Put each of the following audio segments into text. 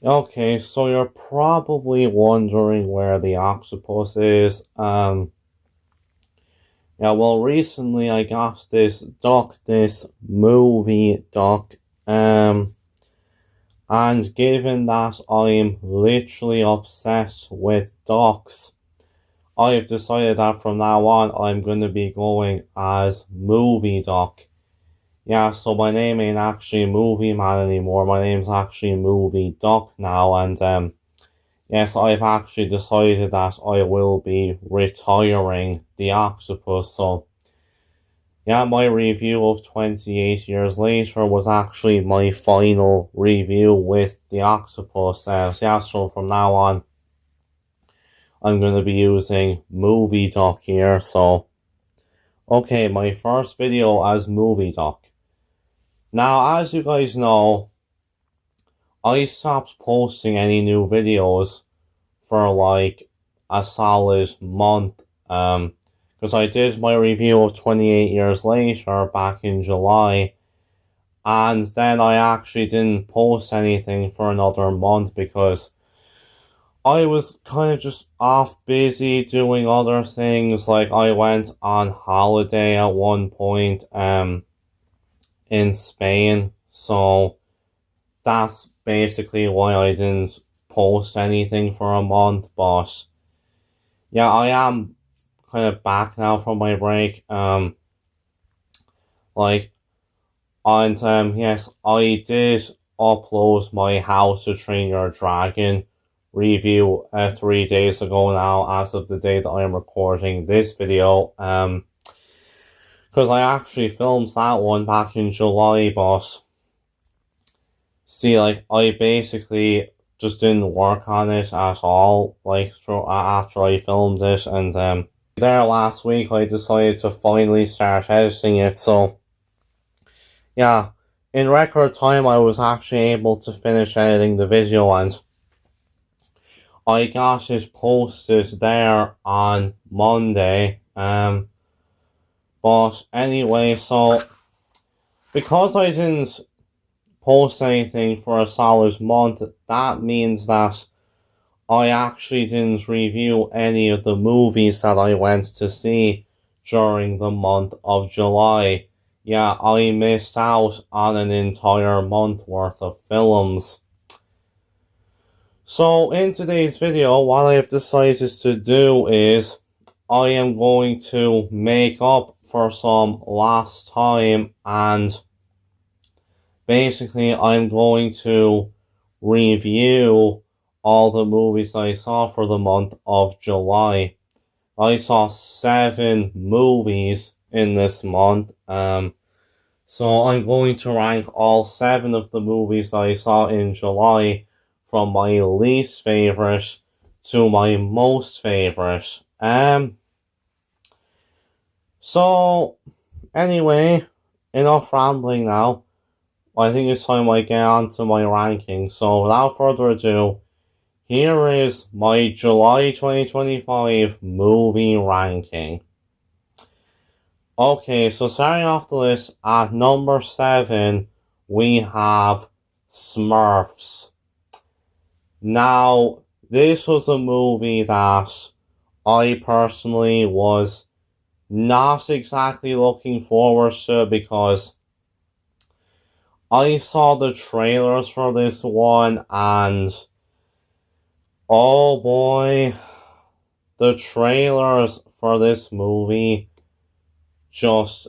Okay, so you're probably wondering where the octopus is. Yeah, well, recently I got this movie duck, and given that I'm literally obsessed with ducks, I've decided that from now on I'm going to be going as Movie Duck. Yeah, so my name ain't actually Movie Man anymore. My name's actually Movie Duck now, and yes, I've actually decided that I will be retiring the octopus. So yeah, my review of 28 Years Later was actually my final review with the octopus. So yeah, so from now on, I'm going to be using Movie Doc here. So, okay, my first video as Movie Doc. Now, as you guys know, I stopped posting any new videos for like a solid month. Because I did my review of 28 Years Later back in July, and then I actually didn't post anything for another month because I was kind of just off busy doing other things. Like I went on holiday at one point in Spain, so that's basically why I didn't post anything for a month. But yeah, I am kind of back now from my break. Like and yes, I did upload my How to Train Your Dragon review 3 days ago now, as of the day that I am recording this video. Because I actually filmed that one back in July, but see, like I basically just didn't work on it at all. Like after I filmed it, and there last week I decided to finally start editing it. So yeah, in record time, I was actually able to finish editing the video, and I got it posted there on Monday. But anyway, so because I didn't post anything for a solid month, that means that I actually didn't review any of the movies that I went to see during the month of July. Yeah, I missed out on an entire month worth of films. So in today's video, what I have decided to do is I am going to make up for some lost time, and basically I'm going to review all the movies I saw for the month of July. I saw 7 movies in this month. So I'm going to rank all 7 of the movies I saw in July from my least favorite to my most favorite. So anyway, enough rambling now. I think it's time I get on to my ranking. So without further ado, here is my July 2025 movie ranking. Okay, so starting off the list at number 7, we have Smurfs. Now, this was a movie that I personally was not exactly looking forward to, because I saw the trailers for this one, and oh boy, the trailers for this movie just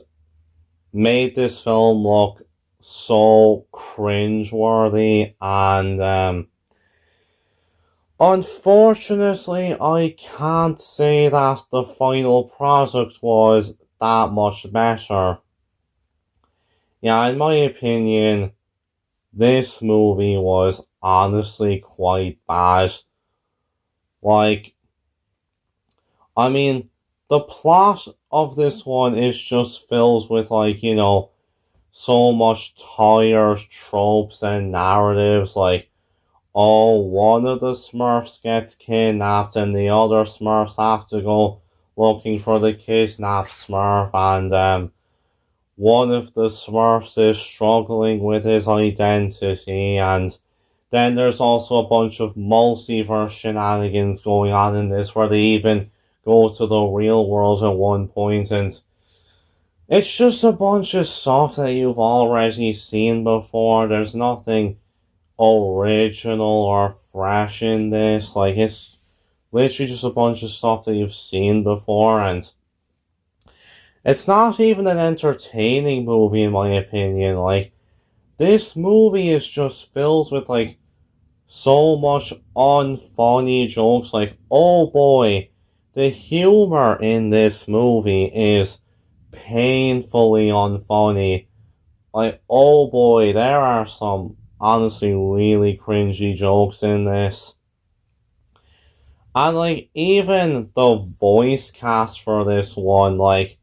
made this film look so cringeworthy, and unfortunately I can't say that the final product was that much better. Yeah, in my opinion, this movie was honestly quite bad. Like, I mean, the plot of this one is just filled with, like, so much tired tropes and narratives. Like, oh, one of the Smurfs gets kidnapped and the other Smurfs have to go looking for the kidnapped Smurf, and one of the Smurfs is struggling with his identity, and Then there's also a bunch of multiverse shenanigans going on in this, where they even go to the real world at one point, and it's just a bunch of stuff that you've already seen before. There's nothing original or fresh in this. Like, it's literally just a bunch of stuff that you've seen before, and it's not even an entertaining movie in my opinion. Like, this movie is just filled with like so much unfunny jokes. Like, oh boy, the humor in this movie is painfully unfunny. Like, oh boy, there are some honestly really cringy jokes in this. And like, even the voice cast for this one, like,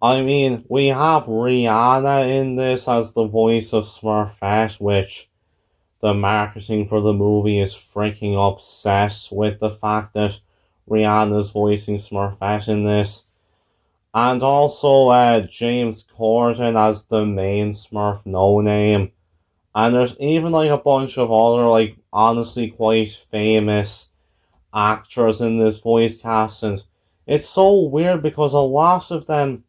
I mean, we have Rihanna in this as the voice of Smurfette, which the marketing for the movie is freaking obsessed with the fact that Rihanna's voicing Smurfette in this. And also James Corden as the main Smurf No Name. And there's even like a bunch of other like honestly quite famous actors in this voice cast, and it's so weird because a lot of them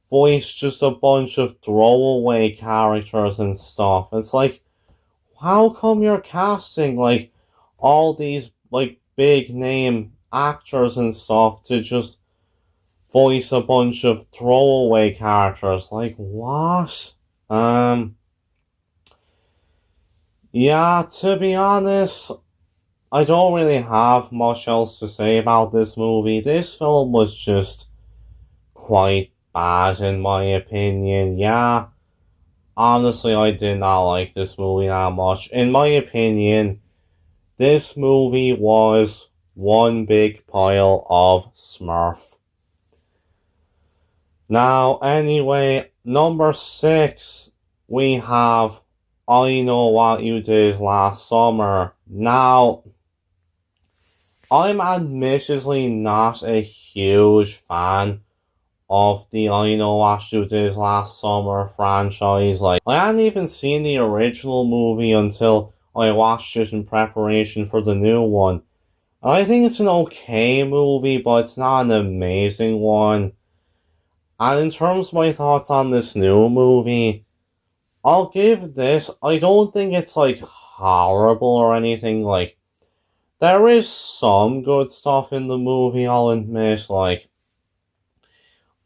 voice just a bunch of throwaway characters and stuff. It's like, how come you're casting like all these like big name actors and stuff to just voice a bunch of throwaway characters? Like, what? Yeah, to be honest, I don't really have much else to say about this movie. This film was just quite bad in my opinion. Yeah, honestly, I did not like this movie that much. In my opinion, this movie was one big pile of Smurf. Now, anyway, number 6, we have I Know What You Did Last Summer. Now, I'm admittedly not a huge fan of the I Know What You Did Last Summer franchise. Like, I hadn't even seen the original movie until I watched it in preparation for the new one. I think it's an okay movie, but it's not an amazing one. And in terms of my thoughts on this new movie, I'll give this, I don't think it's like horrible or anything. Like, there is some good stuff in the movie, I'll admit. Like,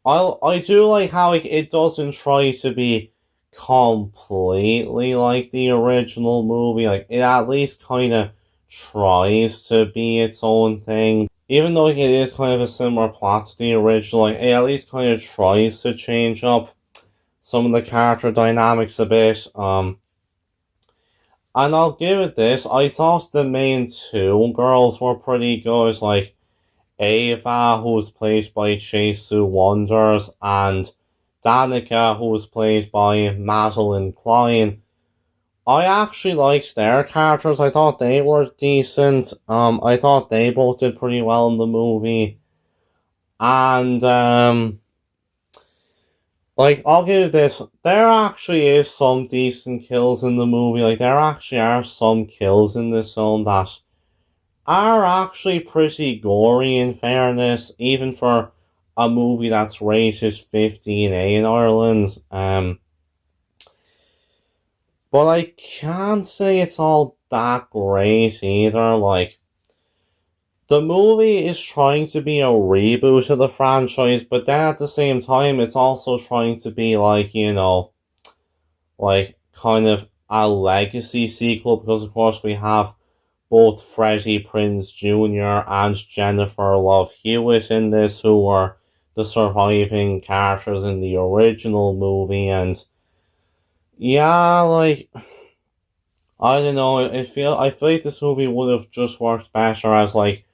I do like how it doesn't try to be completely like the original movie. Like, it at least kind of tries to be its own thing. Even though it is kind of a similar plot to the original, like, it at least kind of tries to change up some of the character dynamics a bit. And I'll give it this. I thought the main two girls were pretty good. Like, Ava, who was played by Chase Sue Wonders, and Danica, who was played by Madeline Klein. I actually liked their characters. I thought they were decent. I thought they both did pretty well in the movie. And like, I'll give this. There actually is some decent kills in the movie. Like, there actually are some kills in this film that are actually pretty gory, in fairness, even for a movie that's rated 15A in Ireland. But I can't say it's all that great either. Like, the movie is trying to be a reboot of the franchise, but then at the same time, it's also trying to be like, you know, like kind of a legacy sequel, because of course we have both Freddie Prinze Jr. and Jennifer Love Hewitt in this, who were the surviving characters in the original movie. And yeah, like, I don't know, I feel like this movie would have just worked better as like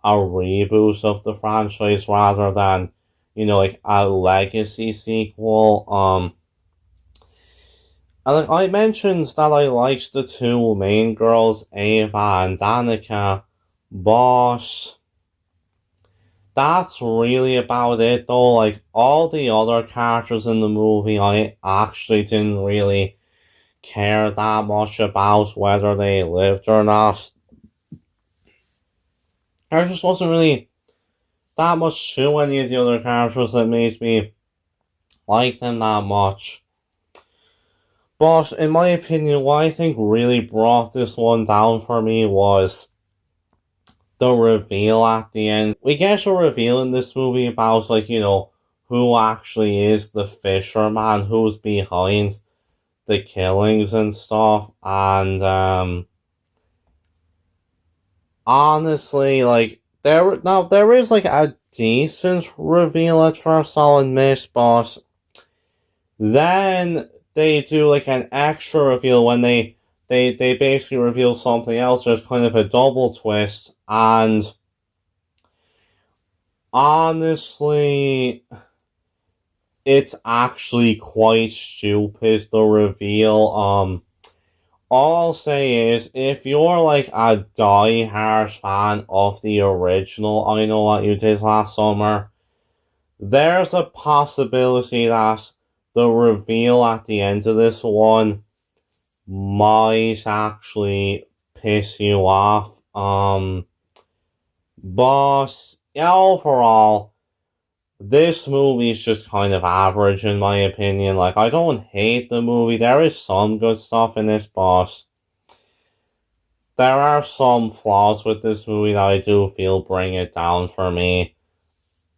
a reboot of the franchise rather than, you know, like a legacy sequel. And like, I mentioned that I liked the two main girls, Ava and Danica, but that's really about it though. Like, all the other characters in the movie I actually didn't really care that much about whether they lived or not. There just wasn't really that much to any of the other characters that made me like them that much. But in my opinion, what I think really brought this one down for me was the reveal at the end. We get a reveal in this movie about, who actually is the fisherman, who's behind the killings and stuff. And, honestly, there is, a decent reveal at first, I'll admit, but then they do, an extra reveal when they basically reveal something else. There's kind of a double twist, and honestly, it's actually quite stupid, the reveal. All I'll say is, if you're a die-hard fan of the original I Know What You Did Last Summer, there's a possibility that the reveal at the end of this one might actually piss you off. But yeah, overall, this movie is just kind of average in my opinion. I don't hate the movie. There is some good stuff in it, but there are some flaws with this movie that I do feel bring it down for me.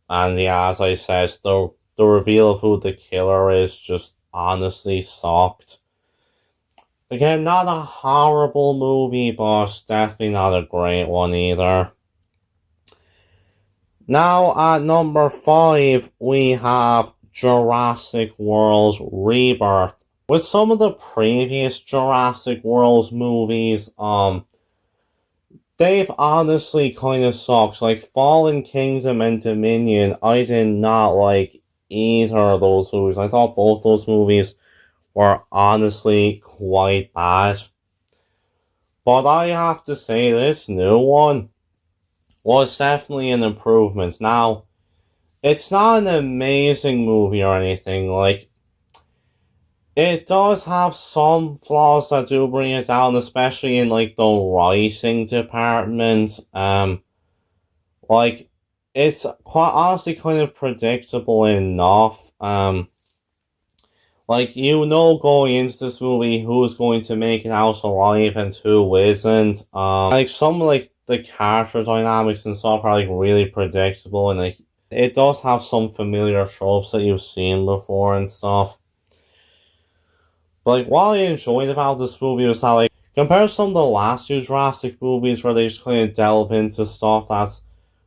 And yeah, as I said, the reveal of who the killer is just honestly sucked. Again, not a horrible movie, but definitely not a great one either. Now at number 5, we have Jurassic World Rebirth. With some of the previous Jurassic World movies, they've honestly kind of sucked. Fallen Kingdom and Dominion, I did not like either of those movies. I thought both those movies were honestly quite bad. But I have to say, this new one was definitely an improvement. Now, it's not an amazing movie or anything. It does have some flaws that do bring it down, especially in, the writing department. It's quite honestly kind of predictable enough. Going into this movie who's going to make it out alive and who isn't. Some the character dynamics and stuff are really predictable, and it does have some familiar tropes that you've seen before and stuff. But what I enjoyed about this movie was that compared to some of the last two Jurassic movies where they just kind of delve into stuff that's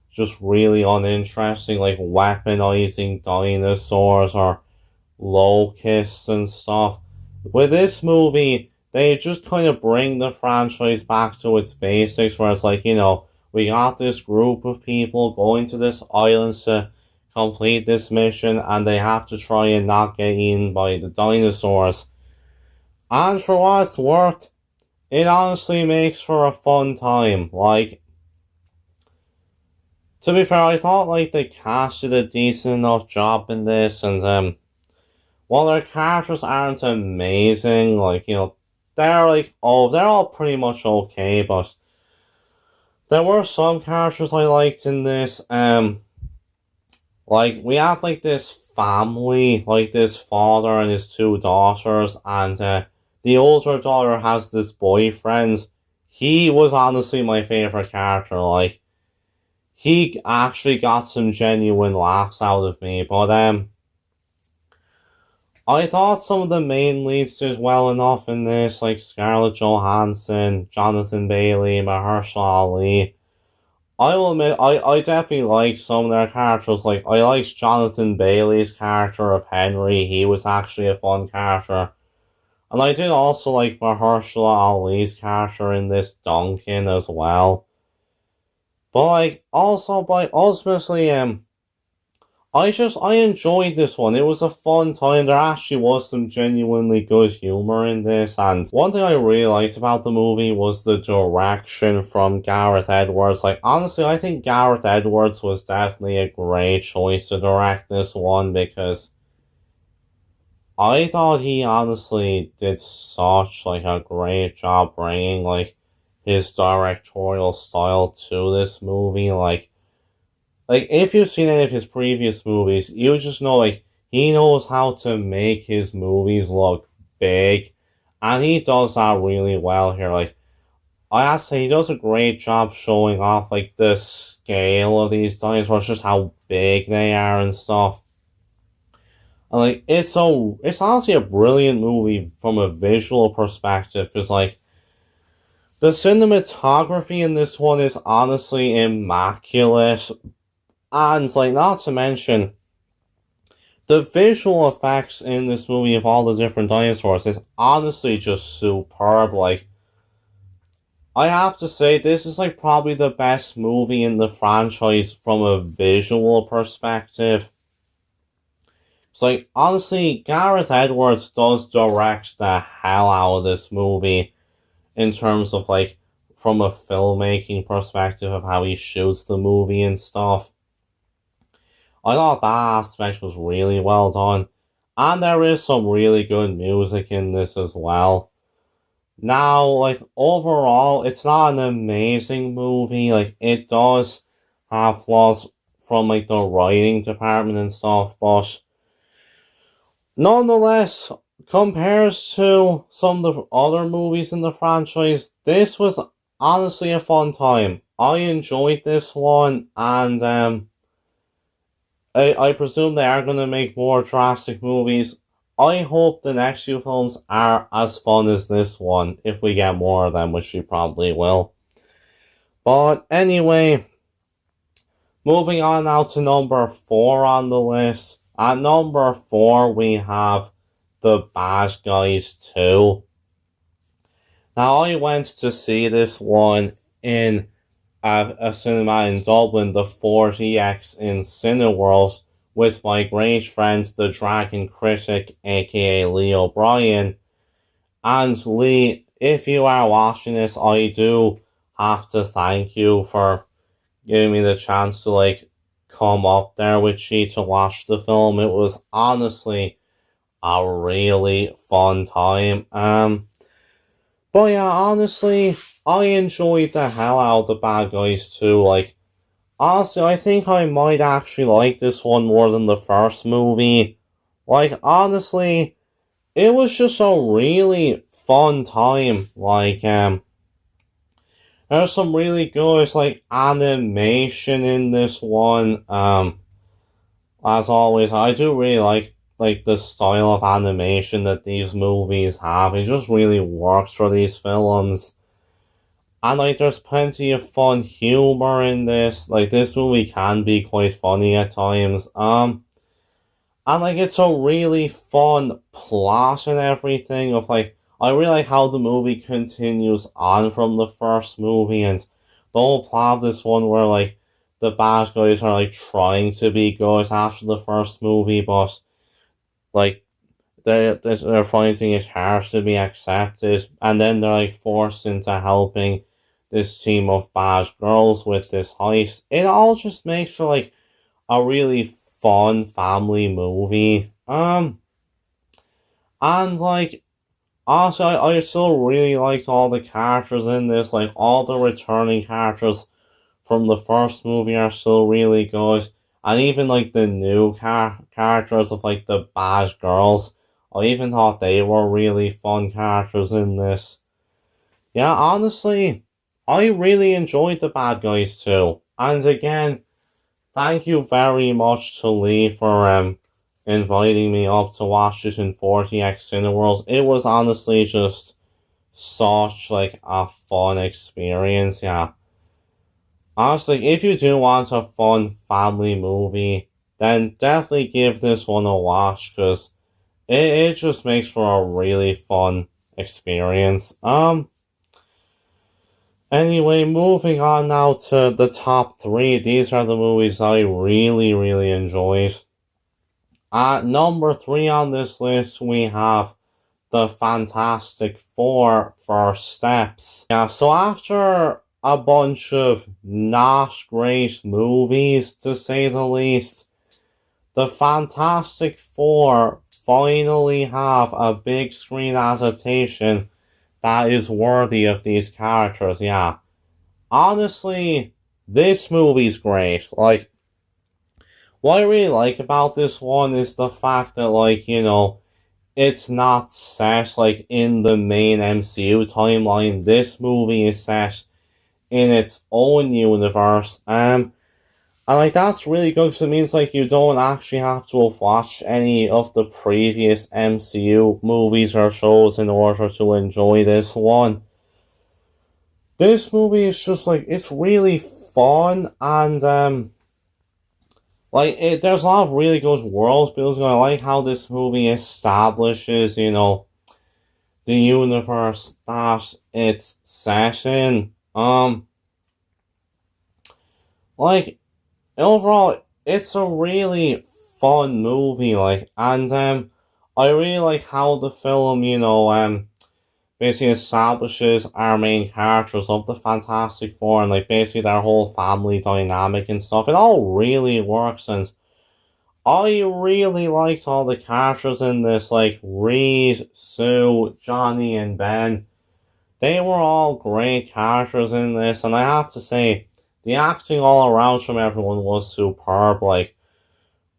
just really uninteresting, weaponizing dinosaurs or locusts and stuff. With this movie, they just kind of bring the franchise back to its basics, where it's we got this group of people going to this island to complete this mission, and they have to try and not get eaten by the dinosaurs. And for what it's worth, it honestly makes for a fun time. To be fair, I thought the cast did a decent enough job in this, and while their characters aren't amazing, they're all pretty much okay, but there were some characters I liked in this. We have this family, this father and his two daughters, and the older daughter has this boyfriend. He was honestly my favorite character. He actually got some genuine laughs out of me, but I thought some of the main leads did well enough in this, Scarlett Johansson, Jonathan Bailey, Mahershala Ali. I will admit, I definitely liked some of their characters. I liked Jonathan Bailey's character of Henry. He was actually a fun character. And I did also like Mahershala Ali's character in this, Duncan, as well. But ultimately, I enjoyed this one. It was a fun time. There actually was some genuinely good humor in this, and one thing I really liked about the movie was the direction from Gareth Edwards. Honestly, I think Gareth Edwards was definitely a great choice to direct this one, because I thought he honestly did such like a great job bringing like his directorial style to this movie. Like if you've seen any of his previous movies, you just know like he knows how to make his movies look big, and he does that really well here. Like I have to say, he does a great job showing off like the scale of these dinosaurs, just how big they are and stuff. And like it's honestly a brilliant movie from a visual perspective because like the cinematography in this one is honestly immaculate, and like not to mention the visual effects in this movie of all the different dinosaurs is honestly just superb. Like I have to say, this is like probably the best movie in the franchise from a visual perspective. It's like honestly, Gareth Edwards does direct the hell out of this movie in terms of like from a filmmaking perspective of how he shoots the movie and stuff. I thought that aspect was really well done. And there is some really good music in this as well. Now, like, overall, it's not an amazing movie. Like, it does have flaws from, like, the writing department and stuff, but nonetheless, compared to some of the other movies in the franchise, this was honestly a fun time. I enjoyed this one, and, I presume they are going to make more Jurassic movies. I hope the next few films are as fun as this one, if we get more of them, which we probably will. But anyway, moving on now to number 4 on the list. At number 4, we have The Bad Guys 2. Now, I went to see this one in a cinema in Dublin, the 40X in Cineworld, with my great friend, the Dragon Critic, aka Lee O'Brien. And Lee, if you are watching this, I do have to thank you for giving me the chance to like come up there with you to watch the film. It was honestly a really fun time. But yeah, honestly, I enjoyed the hell out of The Bad Guys too. Like, honestly, I think I might actually like this one more than the first movie. Like, honestly, it was just a really fun time. Like, there's some really good, like, animation in this one. As always, I do really like the style of animation that these movies have. It just really works for these films. And like there's plenty of fun humor in this. Like this movie can be quite funny at times. And like it's a really fun plot and everything of like I really like how the movie continues on from the first movie and the whole plot of this one where like the bad guys are like trying to be good after the first movie, but like they're finding it hard to be accepted, and then they're like forced into helping this team of bad girls with this heist. It all just makes for like a really fun family movie. And like also I still really liked all the characters in this, like all the returning characters from the first movie are still really good. And even like the new characters of like the bad girls, I even thought they were really fun characters in this. Yeah, honestly, I really enjoyed The Bad Guys too. And again, thank you very much to Lee for inviting me up to watch it in 40X Cineworld. It was honestly just such like a fun experience, yeah. Honestly, if you do want a fun family movie, then definitely give this one a watch because it just makes for a really fun experience. Anyway, moving on now to the top 3. These are the movies I really, really enjoyed. At number 3 on this list, we have the Fantastic Four: First Steps. Yeah, so after a bunch of not great movies, to say the least, the Fantastic Four: finally have a big screen adaptation that is worthy of these characters. Yeah. Honestly, this movie's great. Like, what I really like about this one is the fact that, like, it's not set, like, in the main MCU timeline. This movie is set in its own universe. And, like, that's really good because it means, like, you don't actually have to watch any of the previous MCU movies or shows in order to enjoy this one. This movie is just, like, it's really fun, and, there's a lot of really good world building. I like how this movie establishes, the universe that it's set in. Like, overall, it's a really fun movie, like, and, I really like how the film, basically establishes our main characters of the Fantastic Four and, like, basically their whole family dynamic and stuff. It all really works, and I really liked all the characters in this, like Reed, Sue, Johnny, and Ben. They were all great characters in this, and I have to say, the acting all around from everyone was superb. Like,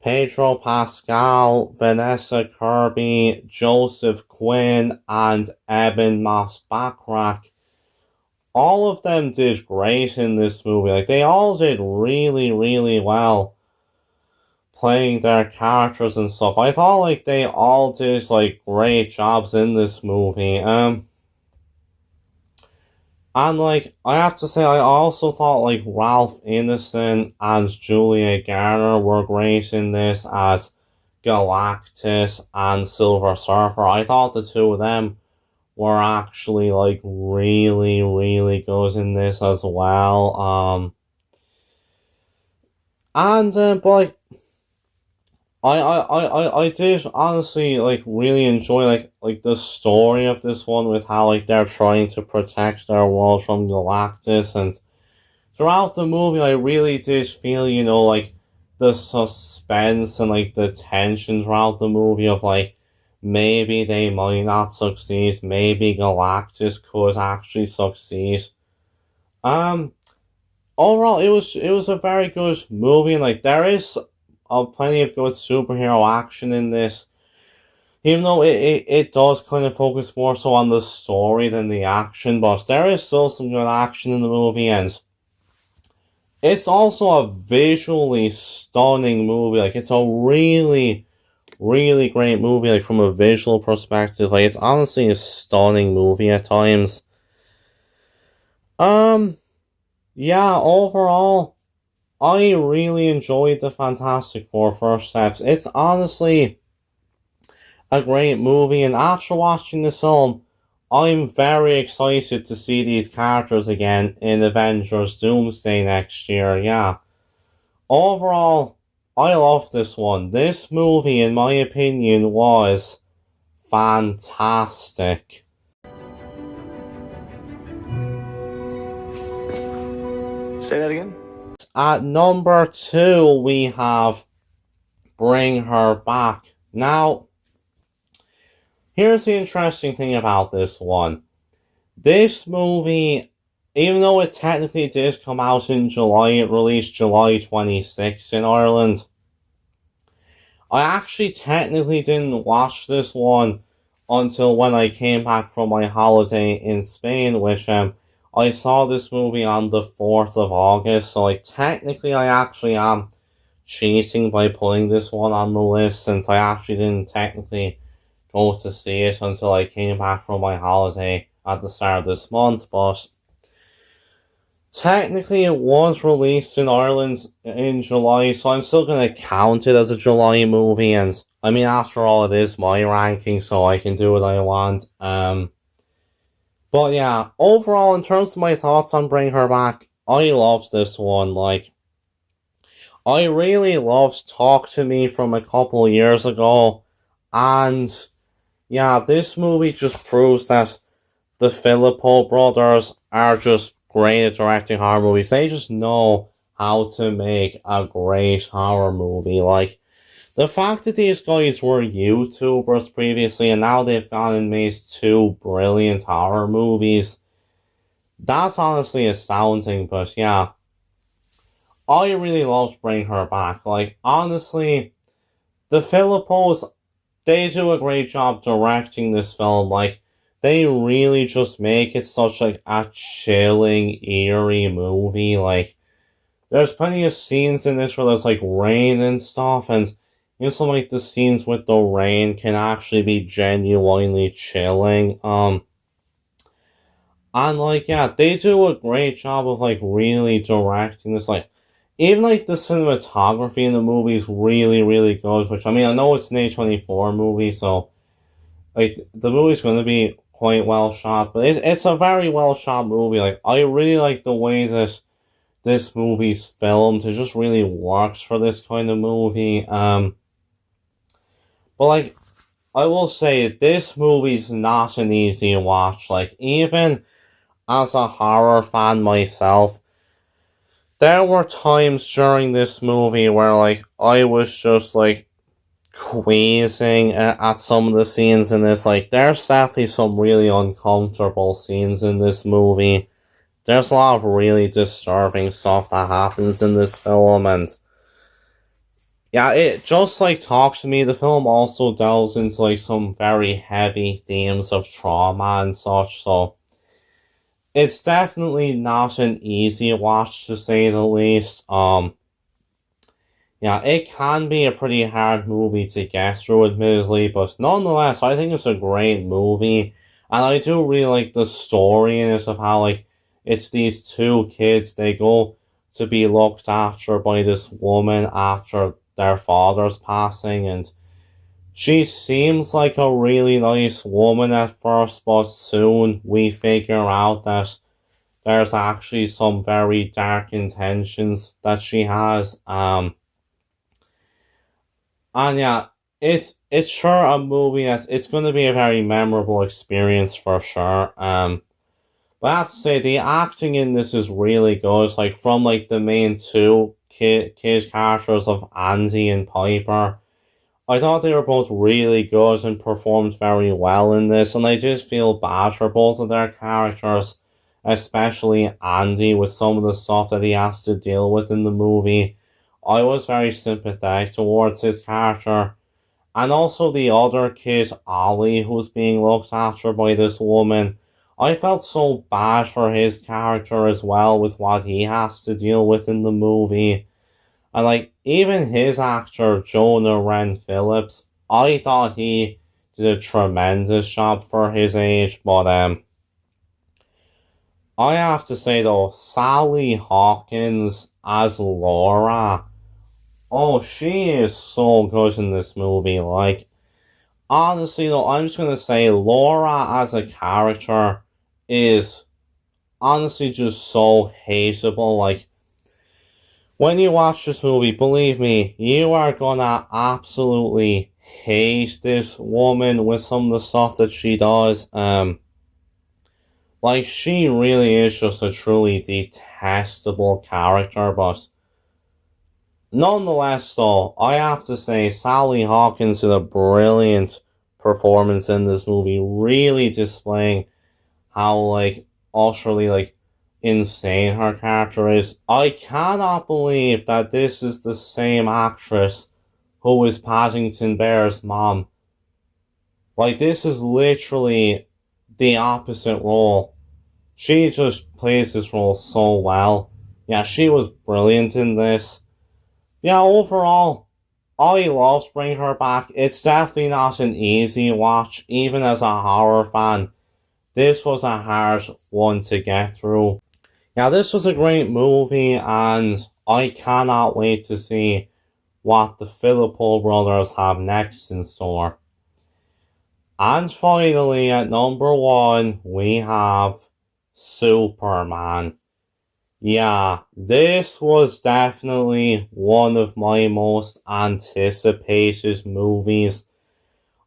Pedro Pascal, Vanessa Kirby, Joseph Quinn, and Eben Moss-Backrack. All of them did great in this movie. Like, they all did really, really well playing their characters and stuff. I thought, like, they all did, like, great jobs in this movie. And, like, I have to say, I also thought, like, Ralph Ineson and Julia Garner were great in this as Galactus and Silver Surfer. I thought the two of them were actually, like, really, really good in this as well. But, like, I did honestly, like, really enjoy, like the story of this one with how, like, they're trying to protect their world from Galactus, and throughout the movie I really did feel, like, the suspense and, like, the tension throughout the movie of, like, maybe they might not succeed, maybe Galactus could actually succeed. Overall, it was a very good movie, and, like, there is plenty of good superhero action in this. Even though it does kind of focus more so on the story than the action, but there is still some good action in the movie, and it's also a visually stunning movie. Like, it's a really, really great movie, like, from a visual perspective. Like, it's honestly a stunning movie at times. Yeah, overall, I really enjoyed the Fantastic Four First Steps. It's honestly a great movie, and after watching this film, I'm very excited to see these characters again in Avengers Doomsday next year. Yeah. Overall, I love this one. This movie, in my opinion, was fantastic. Say that again? At number 2, we have Bring Her Back. Now, here's the interesting thing about this one. This movie, even though it technically did come out in July, it released July 26th in Ireland. I actually technically didn't watch this one until when I came back from my holiday in Spain, which I saw this movie on the 4th of August, so, like, technically I actually am cheating by putting this one on the list, since I actually didn't technically go to see it until I came back from my holiday at the start of this month, but technically it was released in Ireland in July, so I'm still going to count it as a July movie, and, I mean, after all, it is my ranking, so I can do what I want. But yeah, overall, in terms of my thoughts on Bring Her Back, I loved this one. Like, I really loved Talk to Me from a couple years ago, and yeah, this movie just proves that the Philippou brothers are just great at directing horror movies. They just know how to make a great horror movie. Like, The fact that these guys were YouTubers previously and now they've gone and made two brilliant horror movies, that's honestly astounding, but yeah. I really loved Bring Her Back. Like, honestly, the Philippos, they do a great job directing this film. Like, they really just make it such like a chilling, eerie movie. Like, there's plenty of scenes in this where there's like rain and stuff, and some like the scenes with the rain can actually be genuinely chilling. And like yeah, they do a great job of like really directing this. Like, even like the cinematography in the movie is really, really good. Which I mean, I know it's an A24 movie, so like the movie's going to be quite well shot, but it's a very well shot movie. Like, I really like the way this movie's filmed. It just really works for this kind of movie. But like, I will say this movie's not an easy watch. Like, even as a horror fan myself, there were times during this movie where like I was just like queasing at some of the scenes in this. Like, there's definitely some really uncomfortable scenes in this movie. There's a lot of really disturbing stuff that happens in this film, and yeah, it just like talks to me. The film also delves into like some very heavy themes of trauma and such, so it's definitely not an easy watch to say the least. Yeah, it can be a pretty hard movie to get through, admittedly, but nonetheless, I think it's a great movie, and I do really like the story in it of how, like, it's these two kids, they go to be looked after by this woman after their father's passing, and she seems like a really nice woman at first, but soon we figure out that there's actually some very dark intentions that she has. And yeah, it's sure a movie that it's going to be a very memorable experience for sure. But I have to say the acting in this is really good. Like, from like the main two kid characters of Andy and Piper, I thought they were both really good and performed very well in this, and I just feel bad for both of their characters, especially Andy with some of the stuff that he has to deal with in the movie. I was very sympathetic towards his character. And also the other kid, Ollie, who's being looked after by this woman. I felt so bad for his character as well with what he has to deal with in the movie. And like, even his actor, Jonah Wren Phillips, I thought he did a tremendous job for his age, but I have to say though, Sally Hawkins as Laura, oh, she is so good in this movie. Like, honestly though, I'm just gonna say Laura as a character is honestly just so hateable. Like, when you watch this movie, believe me, you are gonna absolutely hate this woman with some of the stuff that she does. Like, she really is just a truly detestable character, but nonetheless, though, I have to say Sally Hawkins did a brilliant performance in this movie, really displaying how, like, utterly, like, insane her character is. I cannot believe that this is the same actress who is Paddington Bear's mom. Like, this is literally the opposite role. She just plays this role so well. Yeah, she was brilliant in this. Yeah, overall, I loved Bring Her Back. It's definitely not an easy watch, even as a horror fan. This was a hard one to get through. Now, this was a great movie, and I cannot wait to see what the Philippou brothers have next in store. And finally, at number 1, we have Superman. Yeah, this was definitely one of my most anticipated movies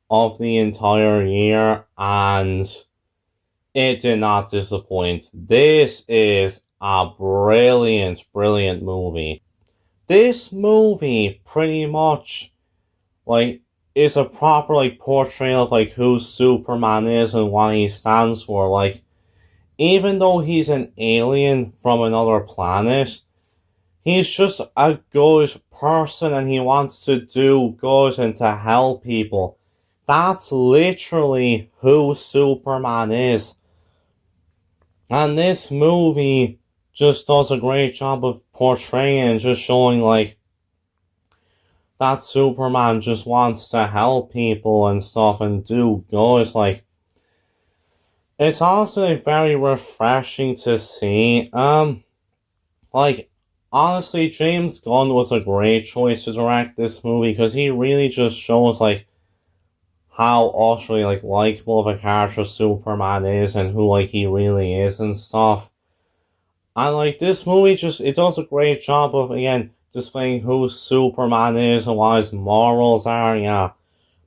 of the entire year, and it did not disappoint. This is a brilliant, brilliant movie. This movie pretty much like, is a proper, like, portrayal of, like, who Superman is and what he stands for. Like, even though he's an alien from another planet, he's just a good person and he wants to do good and to help people. That's literally who Superman is. And this movie just does a great job of portraying and just showing, like, that Superman just wants to help people and stuff and do good. Like, it's honestly very refreshing to see. Like, honestly, James Gunn was a great choice to direct this movie because he really just shows, like, how utterly, like, likable of a character Superman is and who, like, he really is and stuff. And, like, this movie just, it does a great job of, again, displaying who Superman is and what his morals are, yeah.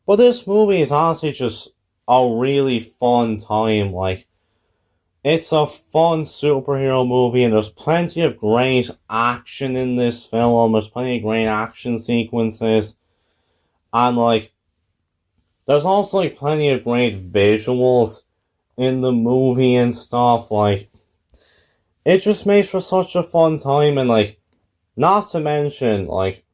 But this movie is honestly just a really fun time. Like, it's a fun superhero movie and there's plenty of great action in this film. There's plenty of great action sequences. And, like, there's also, like, plenty of great visuals in the movie and stuff. Like, it just makes for such a fun time. And, like, not to mention, like,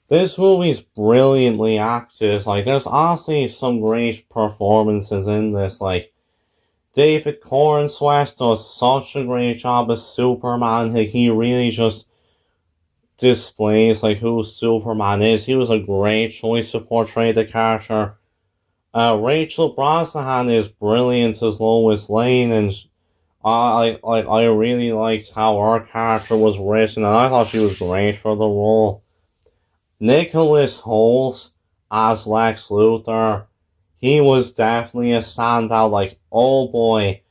this movie's brilliantly acted. Like, there's honestly some great performances in this. Like, David Corenswet does such a great job as Superman. Like, he really just displays, like, who Superman is. He was a great choice to portray the character. Rachel Brosnahan is brilliant as Lois Lane, and I really liked how her character was written, and I thought she was great for the role. Nicholas Hoult as Lex Luthor, he was definitely a standout. Like, oh boy,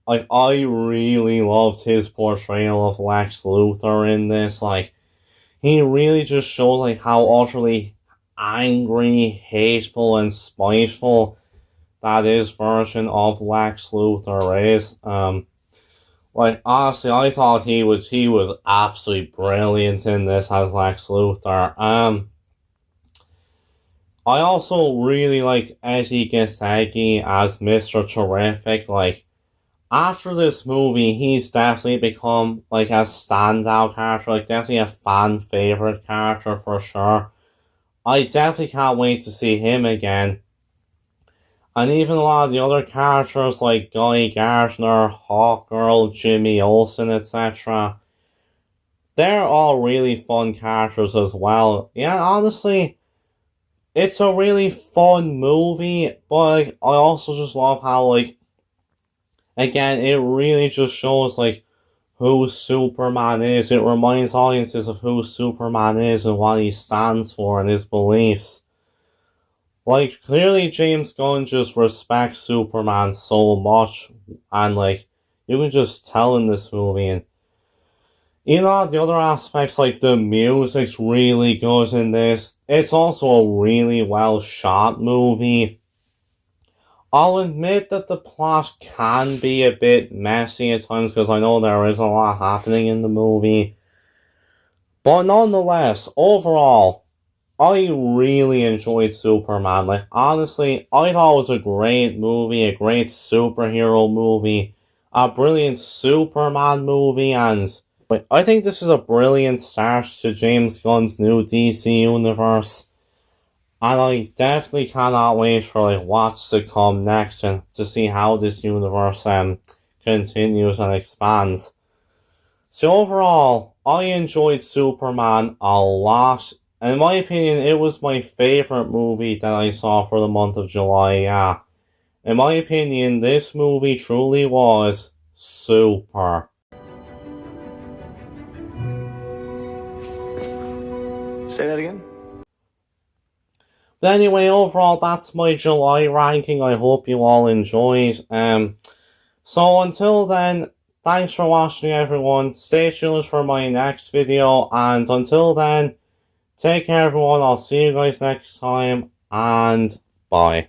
like, I really loved his portrayal of Lex Luthor in this. Like, he really just showed, like, how utterly angry, hateful, and spiteful that his version of Lex Luthor is. Like, honestly, I thought he was absolutely brilliant in this as Lex Luthor. I also really liked Eddie Gathegi as Mr. Terrific. Like, after this movie, he's definitely become, like, a standout character. Like, definitely a fan favorite character for sure. I definitely can't wait to see him again. And even a lot of the other characters like Guy Gardner, Hawkgirl, Jimmy Olsen, etc. They're all really fun characters as well. Yeah, honestly, it's a really fun movie, but, like, I also just love how, like, again, it really just shows, like, who Superman is. It reminds audiences of who Superman is and what he stands for and his beliefs. Like, clearly James Gunn just respects Superman so much, and, like, you can just tell in this movie. And you know, the other aspects, like, the music's really good in this. It's also a really well shot movie. I'll admit that the plot can be a bit messy at times, because I know there is a lot happening in the movie. But nonetheless, overall, I really enjoyed Superman. Like, honestly, I thought it was a great movie, a great superhero movie, a brilliant Superman movie, and I think this is a brilliant start to James Gunn's new DC universe. And I definitely cannot wait for, like, what's to come next and to see how this universe continues and expands. So overall, I enjoyed Superman a lot. In my opinion, it was my favorite movie that I saw for the month of July, yeah. In my opinion, this movie truly was super. Say that again? But anyway, overall, that's my July ranking. I hope you all enjoyed. So until then, thanks for watching, everyone. Stay tuned for my next video, and until then, take care, everyone. I'll see you guys next time, and bye.